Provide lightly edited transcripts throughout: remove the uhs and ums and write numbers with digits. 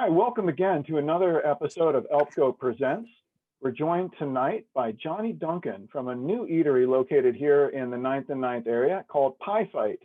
Hi, welcome again to another episode of ElpGo Presents. We're joined tonight by Johnny Duncan from a new eatery located here in the 9th and 9th area called Pie Fight,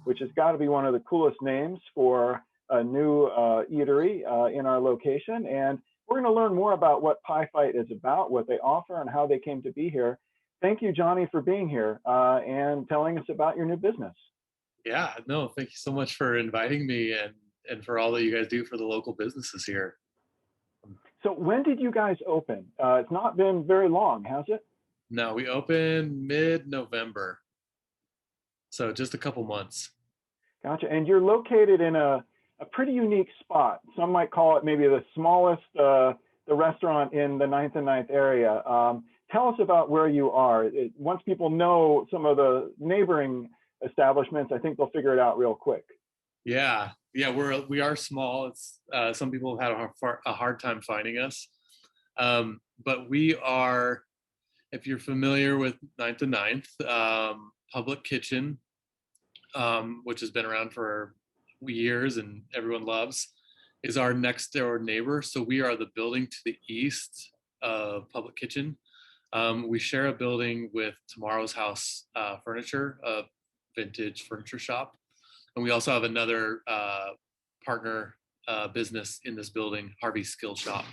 which has got to be one of the coolest names for a new eatery in our location. And we're going to learn more about what Pie Fight is about, what they offer, and how they came to be here. Thank you, Johnny, for being here and telling us about your new business. Yeah, no, thank you so much for inviting me and for all that you guys do for the local businesses here. So when did you guys open? It's not been very long, has it? No, we opened mid-November, so just a couple months. Gotcha. And you're located in a pretty unique spot. Some might call it maybe the smallest the restaurant in the 9th and 9th area. Tell us about where you are. Once people know some of the neighboring establishments, I think they'll figure it out real quick. Yeah, we are small. It's some people have had a hard time finding us, but we are. If you're familiar with 9th and 9th, Public Kitchen, which has been around for years and everyone loves, is our next door neighbor. So we are the building to the east of Public Kitchen. We share a building with Tomorrow's House Furniture, a vintage furniture shop. And we also have another partner business in this building, Harvey's Skill Shop.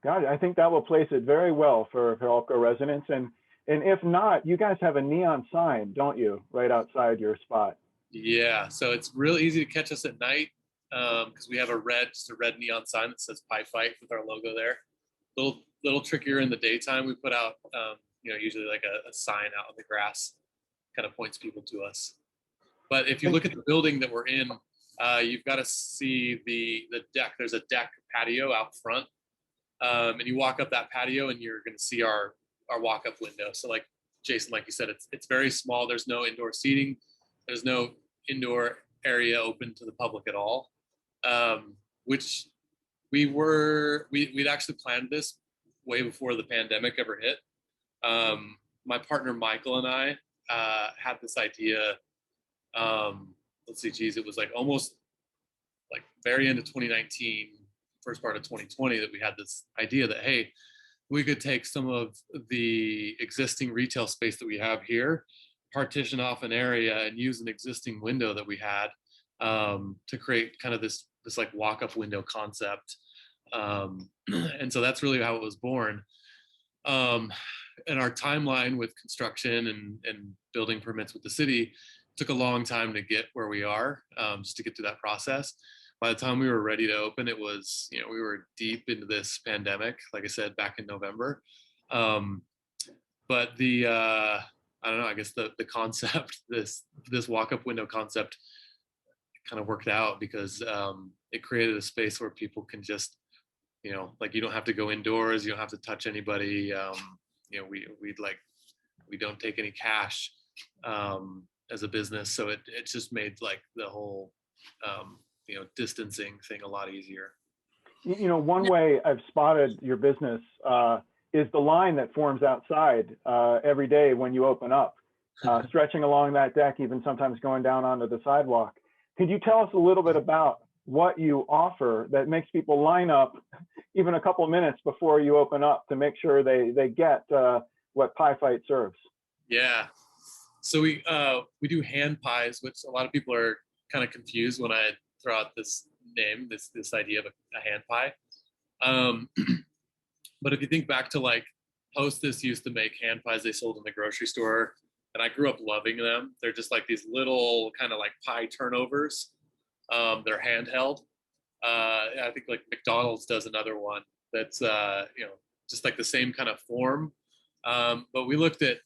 Got it. I think that will place it very well for ElpGo residents. And if not, you guys have a neon sign, don't you, right outside your spot? Yeah, so it's real easy to catch us at night because we have a red neon sign that says Pie Fight with our logo there. Little trickier in the daytime. We put out, usually like a sign out on the grass, kind of points people to us. But if you look at the building that we're in, you've got to see the deck. There's a deck patio out front, and you walk up that patio, and you're going to see our walk-up window. So, like Jason, like you said, it's very small. There's no indoor seating. There's no indoor area open to the public at all. Which we'd actually planned this way before the pandemic ever hit. My partner Michael and I had this idea. It was like almost like very end of 2019, first part of 2020 that we had this idea that, hey, we could take some of the existing retail space that we have here, partition off an area and use an existing window that we had to create kind of this like walk-up window concept. And so that's really how it was born. And our timeline with construction and building permits with the city took a long time to get where we are, just to get through that process. By the time we were ready to open, it was, we were deep into this pandemic, like I said, back in November. But I don't know, I guess the concept, this walk-up window concept kind of worked out because it created a space where people can just, like you don't have to go indoors, you don't have to touch anybody. We don't take any cash as a business. So it just made like the whole, distancing thing a lot easier. One way I've spotted your business is the line that forms outside every day when you open up, stretching along that deck, even sometimes going down onto the sidewalk. Could you tell us a little bit about what you offer that makes people line up even a couple of minutes before you open up to make sure they get what Pie Fight serves? Yeah. So we do hand pies, which a lot of people are kind of confused when I throw out this name, this idea of a hand pie. But if you think back to like Hostess used to make hand pies they sold in the grocery store, and I grew up loving them. They're just like these little kind of like pie turnovers. They're handheld. I think like McDonald's does another one that's just like the same kind of form. But we looked at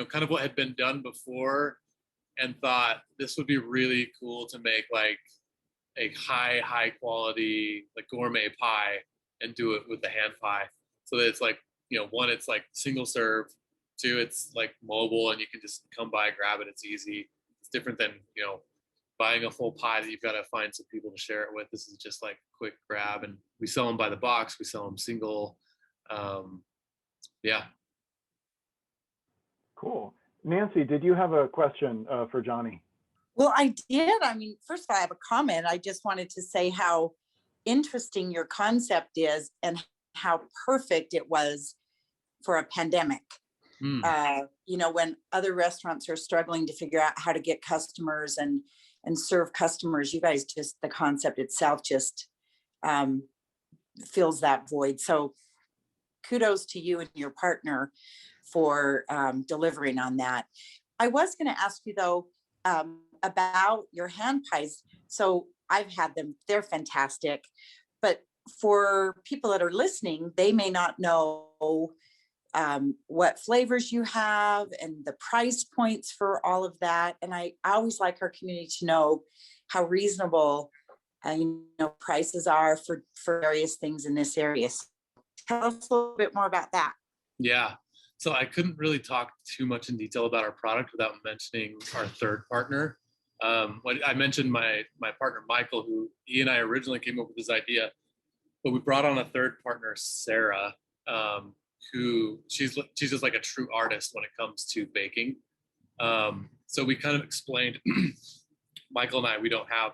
kind of what had been done before and thought this would be really cool to make like a high quality like gourmet pie and do it with the hand pie. So that it's like, one, it's like single serve. Two, it's like mobile and you can just come by, grab it. It's easy. It's different than, buying a full pie that you've got to find some people to share it with. This is just like quick grab, and we sell them by the box. We sell them single. Yeah. Cool. Nancy, did you have a question for Johnny? Well, I did. I mean, first of all, I have a comment. I just wanted to say how interesting your concept is and how perfect it was for a pandemic. You know, when other restaurants are struggling to figure out how to get customers and serve customers, you guys just, the concept itself just fills that void. So kudos to you and your partner for delivering on that. I was going to ask you though about your hand pies. So I've had them, they're fantastic. But for people that are listening, they may not know what flavors you have and the price points for all of that. And I always like our community to know how reasonable prices are for various things in this area. So tell us a little bit more about that. Yeah. So I couldn't really talk too much in detail about our product without mentioning our third partner. What I mentioned my partner, Michael, who he and I originally came up with this idea, but we brought on a third partner, Sarah, who she's just like a true artist when it comes to baking. So we kind of explained, Michael and I, we don't have,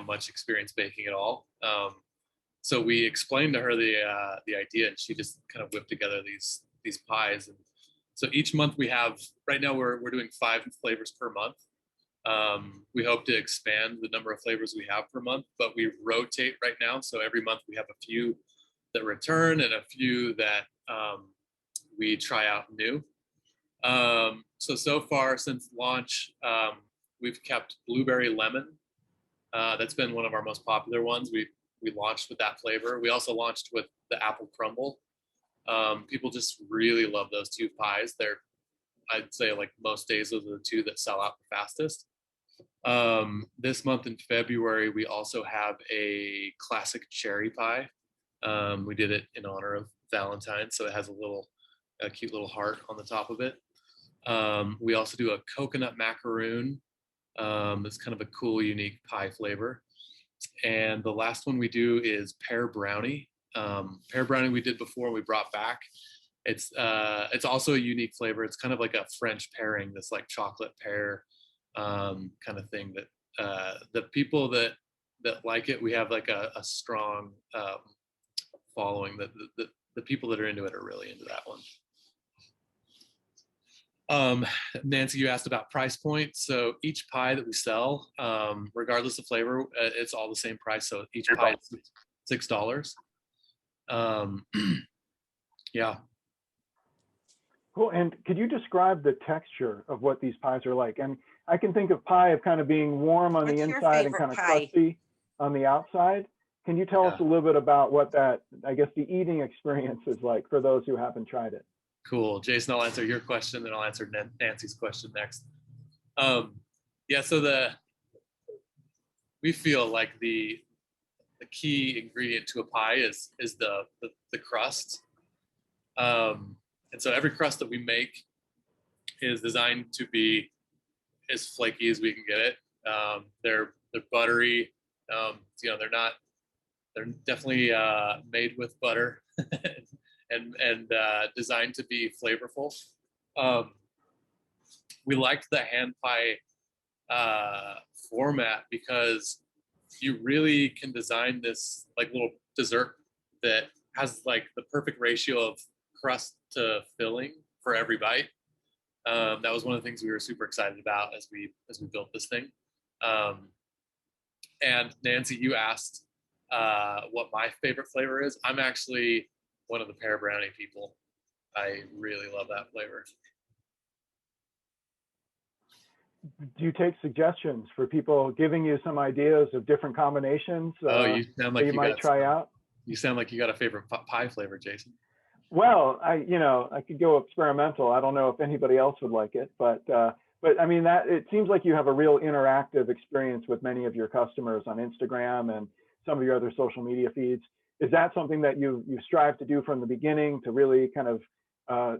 much experience baking at all. So we explained to her the idea, and she just kind of whipped together these pies. And so each month we have, right now we're doing 5 flavors per month. We hope to expand the number of flavors we have per month, but we rotate right now. So every month we have a few that return and a few that we try out new. So far since launch, we've kept blueberry lemon. That's been one of our most popular ones. We launched with that flavor. We also launched with the apple crumble. People just really love those 2 pies. They're, I'd say, like most days, those are the 2 that sell out the fastest. This month in February, we also have a classic cherry pie. We did it in honor of Valentine's, so it has a cute little heart on the top of it. We also do a coconut macaroon. It's kind of a cool, unique pie flavor. And the last one we do is pear brownie. Pear brownie we did before, we brought back. It's also a unique flavor. It's kind of like a French pairing, this like chocolate pear kind of thing that the people that like it, we have like a strong following. That the people that are into it are really into that one. Nancy, you asked about price point. So each pie that we sell, regardless of flavor, it's all the same price. So each pie is $6. Yeah. Cool. And could you describe the texture of what these pies are like? And I can think of pie of kind of being warm on the inside and kind of crusty on the outside. Can you tell us a little bit about what that, I guess, the eating experience is like for those who haven't tried it? Cool. Jason, I'll answer your question, then I'll answer Nancy's question next. Yeah, so we feel like the key ingredient to a pie is the crust. And so every crust that we make is designed to be as flaky as we can get it. They're buttery. They're definitely made with butter and designed to be flavorful. We liked the hand pie format because you really can design this like little dessert that has like the perfect ratio of crust to filling for every bite. That was one of the things we were super excited about as we built this thing. And Nancy, you asked what my favorite flavor is. I'm actually one of the pear brownie people. I really love that flavor. Do you take suggestions for people giving you some ideas of different combinations you sound like you might try out? You sound like you got a favorite pie flavor, Jason. Well, I could go experimental. I don't know if anybody else would like it, but I mean it seems like you have a real interactive experience with many of your customers on Instagram and some of your other social media feeds. Is that something that you strive to do from the beginning to really kind of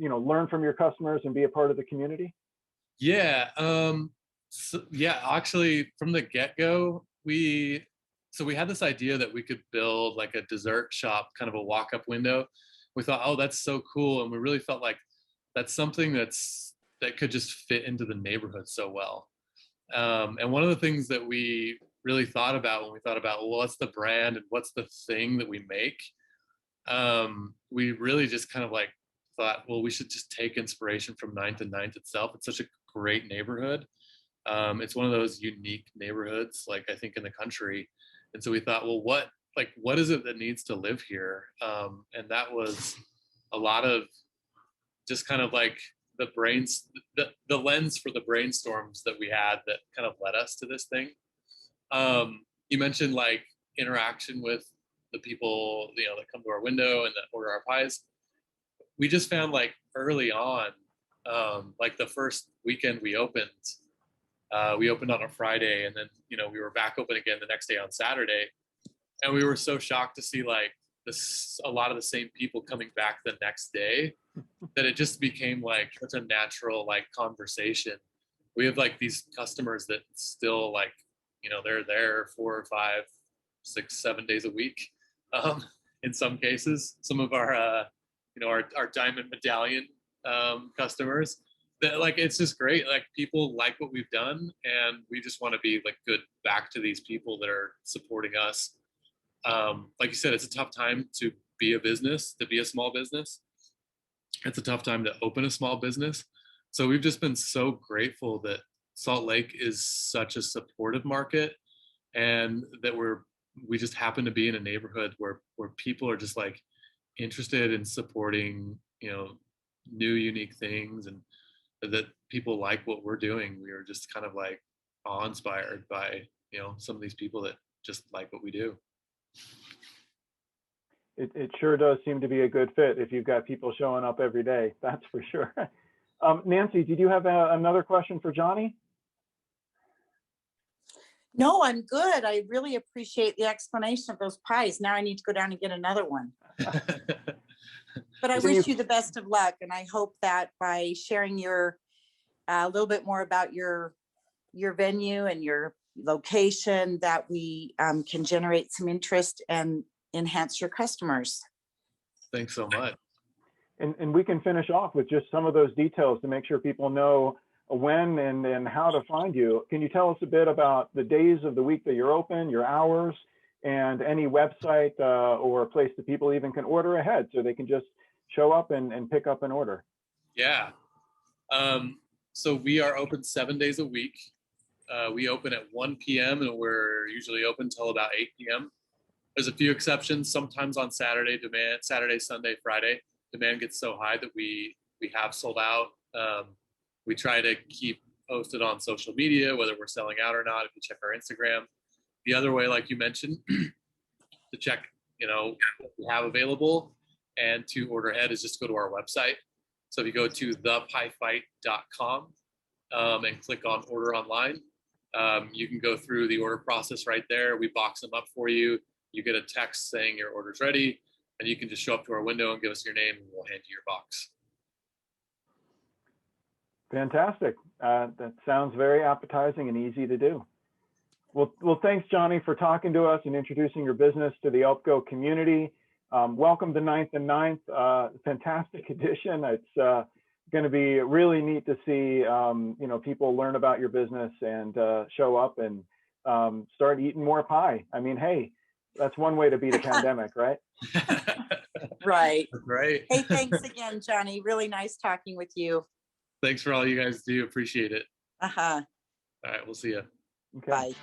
learn from your customers and be a part of the community? Yeah. Actually, from the get-go, we had this idea that we could build like a dessert shop, kind of a walk-up window. We thought, oh, that's so cool. And we really felt like that's something that could just fit into the neighborhood so well. And one of the things that we really thought about when we thought about, well, what's the brand and what's the thing that we make. We really just kind of like thought, well, we should just take inspiration from 9th and 9th itself. It's such a great neighborhood. It's one of those unique neighborhoods, like I think in the country. And so we thought, well, what is it that needs to live here? And that was a lot of just kind of like the lens for the brainstorms that we had that kind of led us to this thing. You mentioned like interaction with the people, you know, that come to our window and that order our pies. We just found like early on, like the first weekend we opened on a Friday, and then, you know, we were back open again the next day on Saturday. And we were so shocked to see like a lot of the same people coming back the next day that it just became like such a natural like conversation. We have like these customers that still like, you know, they're there 4 or 5, 6, 7 days a week. In some cases, some of our, you know, our diamond medallion customers, that like, it's just great. Like people like what we've done, and we just want to be like good back to these people that are supporting us. Like you said, it's a tough time to be a small business. It's a tough time to open a small business. So we've just been so grateful that Salt Lake is such a supportive market, and that we just happen to be in a neighborhood where people are just like interested in supporting, you know, new unique things, and that people like what we're doing. We are just kind of like awe-inspired by, you know, some of these people that just like what we do. It sure does seem to be a good fit if you've got people showing up every day, that's for sure. Nancy, did you have another question for Johnny? No, I'm good. I really appreciate the explanation of those pies. Now I need to go down and get another one. But I wish you the best of luck, and I hope that by sharing a little bit more about your venue and your location, that we can generate some interest and enhance your customers. Thanks so much. And we can finish off with just some of those details to make sure people know when and how to find you. Can you tell us a bit about the days of the week that you're open, your hours, and any website or place that people even can order ahead so they can just show up and pick up an order? Yeah. So we are open 7 days a week. We open at 1 p.m. and we're usually open till about 8 p.m. There's a few exceptions. Sometimes on Saturday, Sunday, Friday, demand gets so high that we have sold out. We try to keep posted on social media, whether we're selling out or not, if you check our Instagram. The other way, like you mentioned, to check, you know, what we have available and to order ahead is just go to our website. So if you go to thepiefight.com and click on order online, you can go through the order process right there. We box them up for you. You get a text saying your order's ready, and you can just show up to our window and give us your name, and we'll hand you your box. Fantastic. That sounds very appetizing and easy to do. Well, thanks, Johnny, for talking to us and introducing your business to the Elko community. Welcome to 9th and 9th. Fantastic edition. It's going to be really neat to see you know, people learn about your business and show up and start eating more pie. I mean, hey, that's one way to beat a pandemic, right? Right. Right. Hey, thanks again, Johnny. Really nice talking with you. Thanks for all you guys do. Appreciate it. Uh-huh. All right. We'll see you. Okay. Bye.